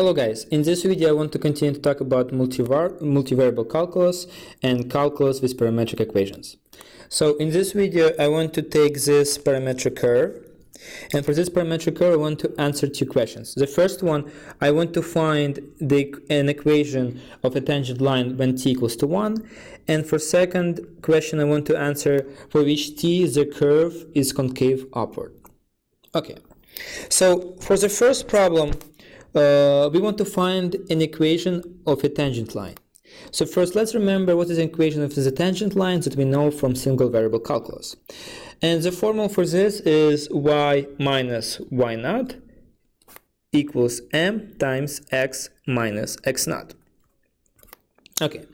Hello guys, in this video I want to continue to talk about multivariable calculus and calculus with parametric equations. So in this video I want to take this parametric curve, and for this parametric curve I want to answer two questions. The first one, I want to find an equation of a tangent line when t equals to 1, and for second question I want to answer for which t the curve is concave upward. Okay, so for the first problem, we want to find an equation of a tangent line. So first, let's remember what is the equation of the tangent lines that we know from single variable calculus. And the formula for this is y minus y naught equals m times x minus x naught. Okay,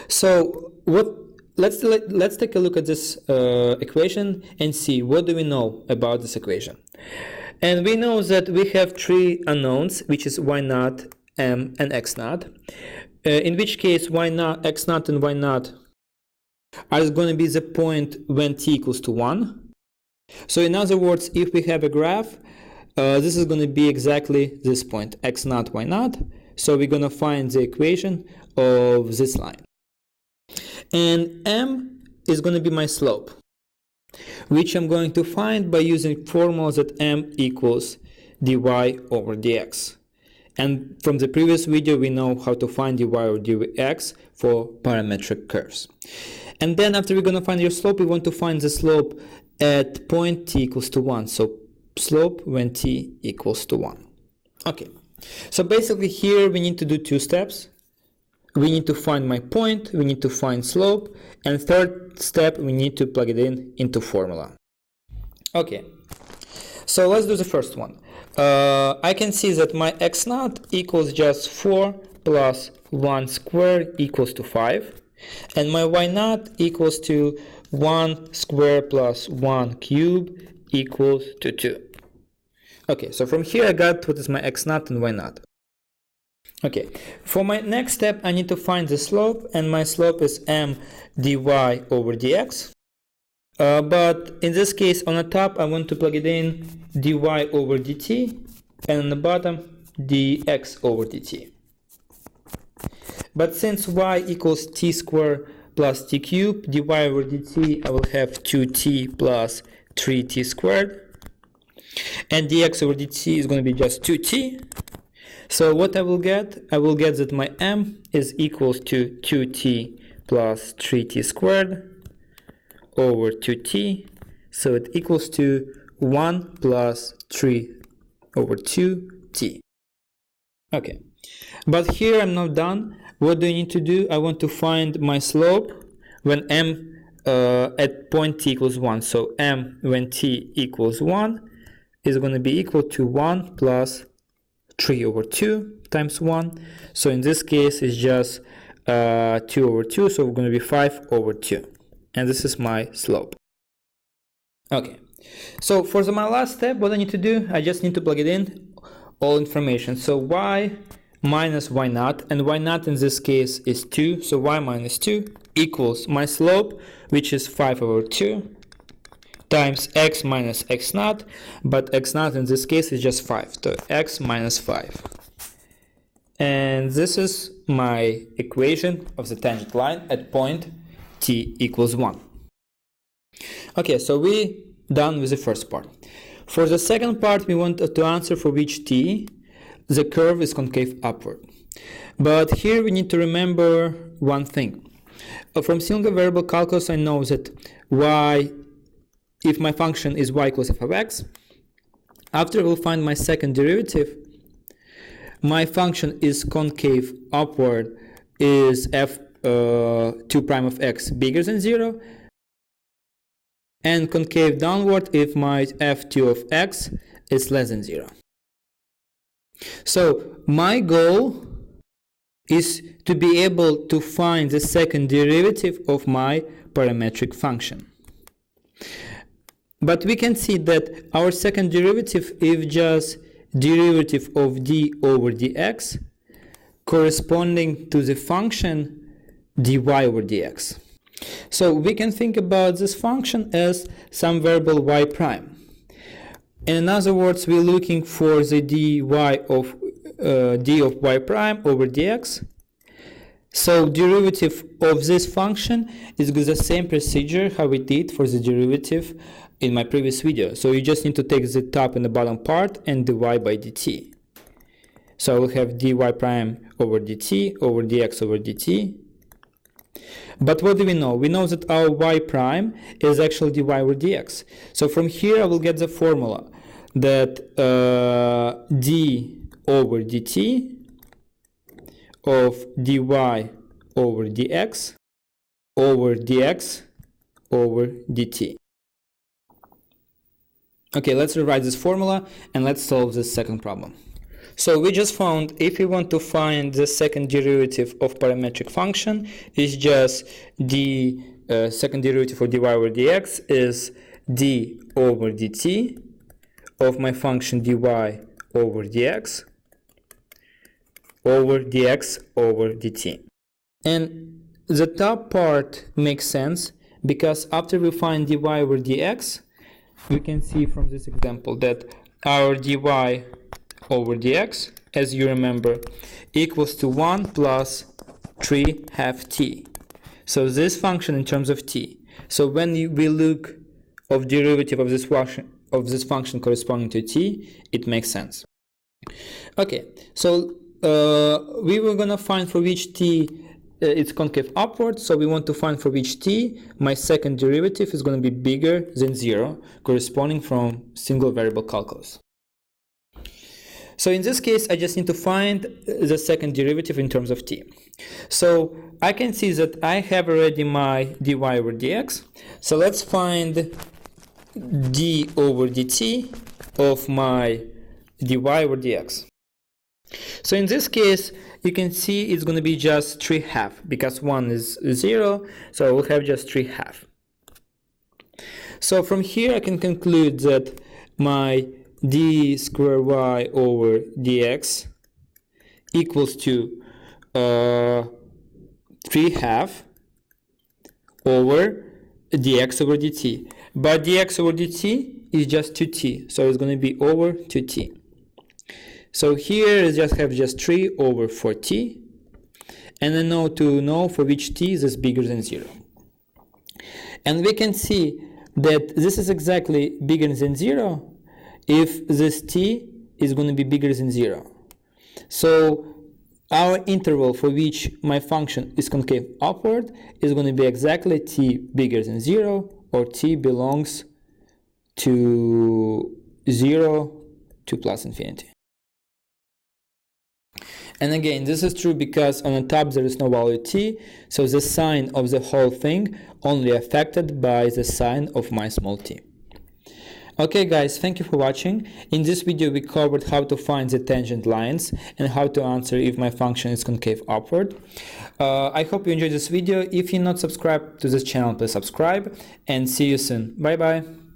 so let's take a look at this equation and see what do we know about this equation. And we know that we have three unknowns, which is y naught, m, and x naught. In which case y naught, x naught, and y naught are going to be the point when t equals to 1. So in other words, if we have a graph, this is going to be exactly this point, x naught, y naught. So we're going to find the equation of this line. And m is going to be my slope, which I'm going to find by using formula that m equals dy over dx. And from the previous video, we know how to find dy over dx for parametric curves. And then after we're going to find your slope, we want to find the slope at point t equals to 1. So slope when t equals to 1. Okay, so basically here we need to do two steps. We need to find my point, we need to find slope, and third step, we need to plug it into formula. Okay, so let's do the first one. I can see that my x naught equals just 4 plus 1 squared equals to 5, and my y naught equals to 1 squared plus 1 cube equals to 2. Okay, so from here I got what is my x naught and y naught. Okay, for my next step, I need to find the slope, and my slope is m dy over dx. But in this case, on the top, I want to plug it in dy over dt, and on the bottom, dx over dt. But since y equals t squared plus t cubed, dy over dt, I will have 2t plus 3t squared. And dx over dt is going to be just 2t. So what I will get that my m is equals to 2t plus 3t squared over 2t. So it equals to 1 plus 3 over 2t. Okay, but here I'm not done. What do I need to do? I want to find my slope when m at point t equals 1. So m when t equals 1 is going to be equal to 1 plus 3 over 2 times 1. So in this case, it's just 2 over 2. So we're going to be 5 over 2. And this is my slope. Okay. So for my last step, what I need to do, I just need to plug it in, all information. So y minus y naught, and y naught in this case is 2. So y minus 2 equals my slope, which is 5 over 2. Times x minus x naught, but x naught in this case is just 5, so x minus 5. And this is my equation of the tangent line at point t equals 1. Okay, so we done with the first part. For the second part, we want to answer for which t the curve is concave upward. But here we need to remember one thing. From single variable calculus, I know that if my function is y equals f of x, after I will find my second derivative, my function is concave upward is f2 prime of x bigger than 0, and concave downward if my f2 of x is less than 0. So my goal is to be able to find the second derivative of my parametric function. But we can see that our second derivative is just derivative of d over dx corresponding to the function dy over dx. So we can think about this function as some variable y prime. In other words, we're looking for the dy of d of y prime over dx. So derivative of this function is the same procedure how we did for the derivative in my previous video. So you just need to take the top and the bottom part and divide by dt. So we'll have dy prime over dt over dx over dt. But what do we know? We know that our y prime is actually dy over dx. So from here I will get the formula that d over dt of dy over dx over dx over dt. Okay, let's rewrite this formula and let's solve this second problem. So we just found if we want to find the second derivative of parametric function, is just the second derivative of dy over dx is d over dt of my function dy over dx over dx over dt. And the top part makes sense because after we find dy over dx, we can see from this example that our dy over dx, as you remember, equals to 1 plus 3 half t. So this function in terms of t. So when we look of derivative of this function corresponding to t, it makes sense. Okay, so we were gonna find for which t it's concave upward, so we want to find for which t my second derivative is going to be bigger than 0, corresponding from single variable calculus. So in this case, I just need to find the second derivative in terms of t. So I can see that I have already my dy over dx. So let's find d over dt of my dy over dx. So in this case, you can see it's going to be just 3 half because 1 is 0, so we'll have just 3 half. So from here I can conclude that my d square y over dx equals to 3 half over dx over dt. But dx over dt is just 2t, so it's going to be over 2t. So here I just have just 3 over 4t, and I know to know for which t is bigger than 0. And we can see that this is exactly bigger than 0 if this t is going to be bigger than 0. So our interval for which my function is concave upward is going to be exactly t bigger than 0, or t belongs to 0 to plus infinity. And again, this is true because on the top there is no value t, so the sign of the whole thing only affected by the sign of my small t. Okay guys, thank you for watching. In this video we covered how to find the tangent lines and how to answer if my function is concave upward. I hope you enjoyed this video. If you're not subscribed to this channel, please subscribe, and see you soon. Bye bye.